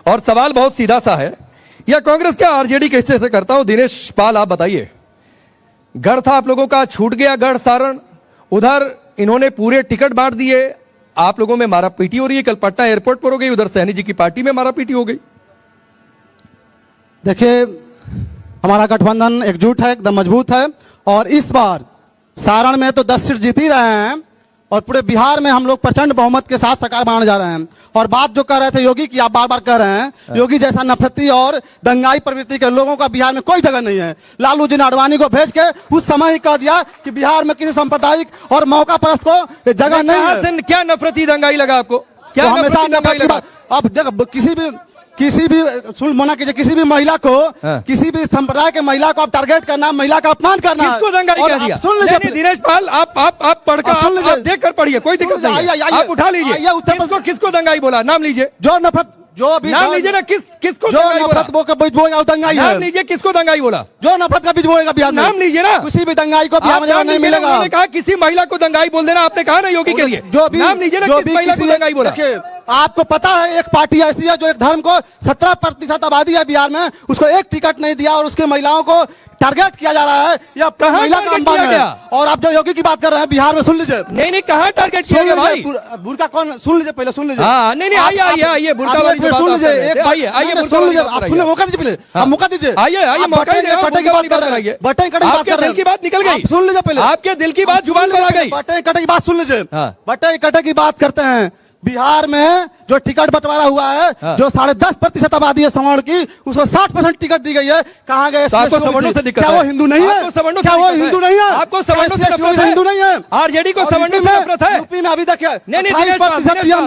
और सवाल बहुत सीधा सा है, या कांग्रेस क्या आरजेडी के हिस्से से करता हूं। दिनेश पाल, आप बताइए, गढ़ था आप लोगों का, छूट गया गढ़ सारण, उधर इन्होंने पूरे टिकट बांट दिए, आप लोगों में मारा पीटी हो रही है, कल पटना एयरपोर्ट पर हो गई, उधर सहनी जी की पार्टी में मारा पीटी हो गई। देखिए, हमारा गठबंधन एकजुट है, एकदम मजबूत है, और इस बार सारण में तो 10 सीट जीत ही रहे हैं और पूरे बिहार में हम लोग प्रचंड बहुमत के साथ सरकार बनाने जा रहे हैं। और बात जो कर रहे थे योगी की, आप बार बार कह रहे हैं, योगी जैसा नफरती और दंगाई प्रवृत्ति के लोगों का बिहार में कोई जगह नहीं है। लालू जी ने आडवाणी को भेज के उस समय ही कह दिया कि बिहार में किसी सांप्रदायिक और मौका परस्त को जगह नहीं है। क्या नफरती दंगाई लगा आपको? क्या तो हमेशा नफरत की बात, अब देखो, किसी भी सुन मना कीजिए, किसी भी महिला को, किसी भी संप्रदाय के महिला को आप टारगेट करना, महिला का अपमान करना, किसको दंगाई कह दिया? सुन लीजिए दिनेश पाल, आप पढ़कर आप देख कर पढ़िए, कोई दिक्कत नहीं है, आप उठा लीजिए। किसको दंगाई बोला? नाम लीजिए। जो नफरत, जो भी नाम लीजिए ना, किसको जो नफरत का बीज बोएगा वो दंगाई है। नाम लीजिए, किसको दंगाई बोला? जो नफरत का बीज बोएगा बिहार में, नाम लीजिए ना। किसी भी दंगाई को बिहार में जगह नहीं मिलेगा। उन्होंने कहा किसी महिला को दंगाई बोल देना, आपने कहा ना योगी के लिए। जो भी नाम लीजिए ना, किस महिला को दंगाई बोला? देखिए, आपको पता है एक पार्टी ऐसी है जो एक धर्म को 17% आबादी है बिहार में, उसको एक टिकट नहीं दिया और उसके महिलाओं को टारगेट किया जा रहा है। यह महिला का अपमान है। और आप जो योगी की बात कर रहे हैं बिहार में, सुन लीजिए। नहीं, कहाँ टारगेट किया गया भाई? बुर्का कौन? सुन लीजिए, पहले सुन लीजिए। हाँ, नहीं, आइए बुर्का वाली बात सुन लीजिए, आइए सुन लीजिए, आप सुनने मौका दीजिए, पहले आप मौका दीजिए। आइए मौका दीजिए। कटे की बात कर रहे हैं, बटे कटे की बात कर रहे हैं, दिल की बात निकल गई। सुन लीजिए पहले, आपके दिल की बात जुबान पर आ गई। बटे कटे की बात सुन लीजिए। बटे कटे की बात करते हैं। बिहार में जो टिकट बंटवारा हुआ है, जो 10.5% आबादी है सवर्ण की, उसको 60% टिकट दी गई है। कहाँ गए? आपको सवर्णों से दिक्कत है? क्या वो हिंदू नहीं है? क्या वो हिंदू नहीं है? आपको सवर्णों से नफरत है? हिंदू नहीं है? आरजेडी को सवर्णों से नफरत है? यूपी में अभी देखिए, नहीं,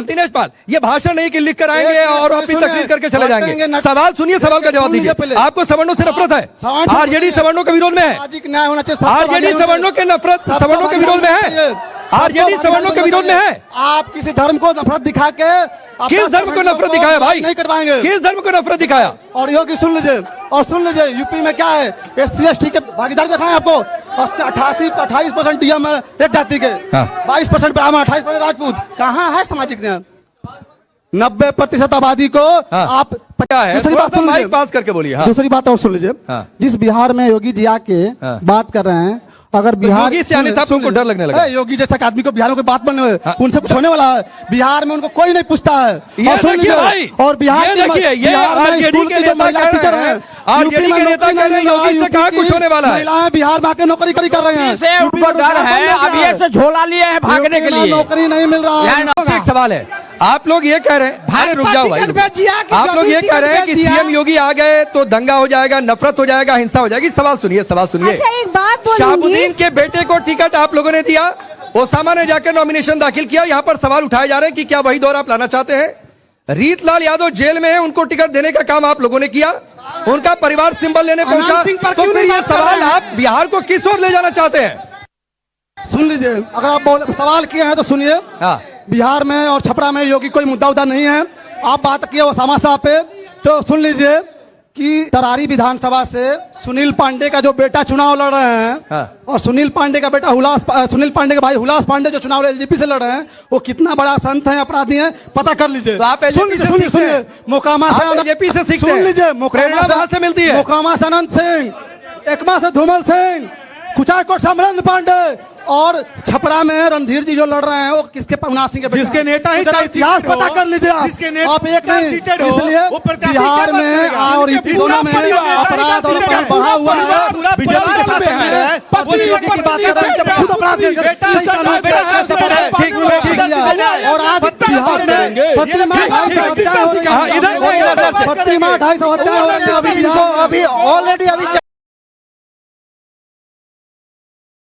दिनेश पाल, ये भाषण नहीं कि लिख कर आएंगे और अपनी तकरीर करके चले जाएंगे। सवाल सुनिए, सवाल का जवाब दीजिए। आपको सवर्णों से नफरत है? आरजेडी सवर्णों के विरोध में है? न्याय होना चाहिए। आरजेडी सवर्णों के नफरत, सवर्णों के विरोध में है? आरजेडी सवर्णों के विरोध में है? आप किसी धर्म को नफरत दिखा के, किस धर्म को नफरत दिखाया भाई? नहीं करवाएंगे। किस धर्म को नफरत दिखाया? और योगी सुन लीजिए, और सुन लीजिए, यूपी में क्या है, SC/ST के भागीदारी दिखाएं आपको। 28% डीएम है एक जाति के, 22% ब्राह्मण, 28% राजपूत। कहाँ है सामाजिक न्याय? 90% आबादी को आप क्या है? दूसरी बात सुन लीजिए, पास करके बोलिए। दूसरी बात और सुन लीजिए। जिस बिहार में योगी जी आके बात कर रहे हैं, अगर बिहार योगी से आने से आपको डर लगने लगा? योगी जैसा आदमी को बिहार में कोई बात बनने उनसे कुछ होने वाला है? बिहार में उनको कोई नहीं पूछता है। और सुन लीजिए भाई, और बिहार में आरजेडी के नेता टीचर हैं, आरजेडी के नेता कह रहे हैं योगी से कहाँ कुछ होने वाला है? महिलाएं बिहार में आके नौकरी कर रहे हैं, उनको डर है, अब ये से झोला लिए हैं भागने के लिए, नौकरी नहीं मिल रहा है। एक सवाल है, आप लोग ये कह रहे हैं, भाई रुक जाओ भाई, आप लोग ये कह रहे हैं कि सीएम योगी आ गए तो दंगा हो जाएगा, नफरत हो जाएगा, हिंसा हो जाएगी। सवाल सुनिए। अच्छा, एक बात बोलूंगी। शहाबुद्दीन के बेटे को टिकट आप लोगों ने दिया, ओसामा ने जाकर नॉमिनेशन दाखिल किया। यहाँ पर सवाल उठाए जा रहे हैं कि क्या वही दौर आप लाना चाहते हैं? रीतलाल यादव जेल में है, उनको टिकट देने का काम आप लोगों ने किया, उनका परिवार सिंबल लेने पहुंचा, तो फिर ये सवाल आप बिहार को किस ओर ले जाना चाहते हैं? सुन लीजिए, अगर आप सवाल किए हैं तो सुनिए। बिहार में और छपरा में योगी कोई मुद्दा उद्दा नहीं है। आप बात किए ओसामा साहब पे, तो सुन लीजिए कि तरारी विधानसभा से सुनील पांडे का जो बेटा चुनाव लड़ रहे हैं, और सुनील पांडे का बेटा सुनील पांडे के भाई हुलास पांडे जो चुनाव एलजेपी से लड़ रहे हैं, वो कितना बड़ा संत है, अपराधी है, पता कर लीजिए। सुनिए, मोकामा से एलजेपी से सीखते हैं। सुन लीजिए, मोकामा से मिलती है, मोकामा से अनंत सिंह, एकमा से धूमल सिंह, कुचायकोट से अमरेंद्र पांडे, और छपरा में रणधीर जी जो लड़ रहे हैं वो किसके पवनाथ सिंह के जिसके नेता ही इतिहास पता कर लीजिए आप एक नहीं। इसलिए बिहार में और यूपी दोनों में अपराध और बढ़ा हुआ है। बीजेपी के साथ है, की बात कर रहे हैं, खुद अपराध और आज बिहार में प्रतिमा 250 हत्या हो रही है। अभी ऑलरेडी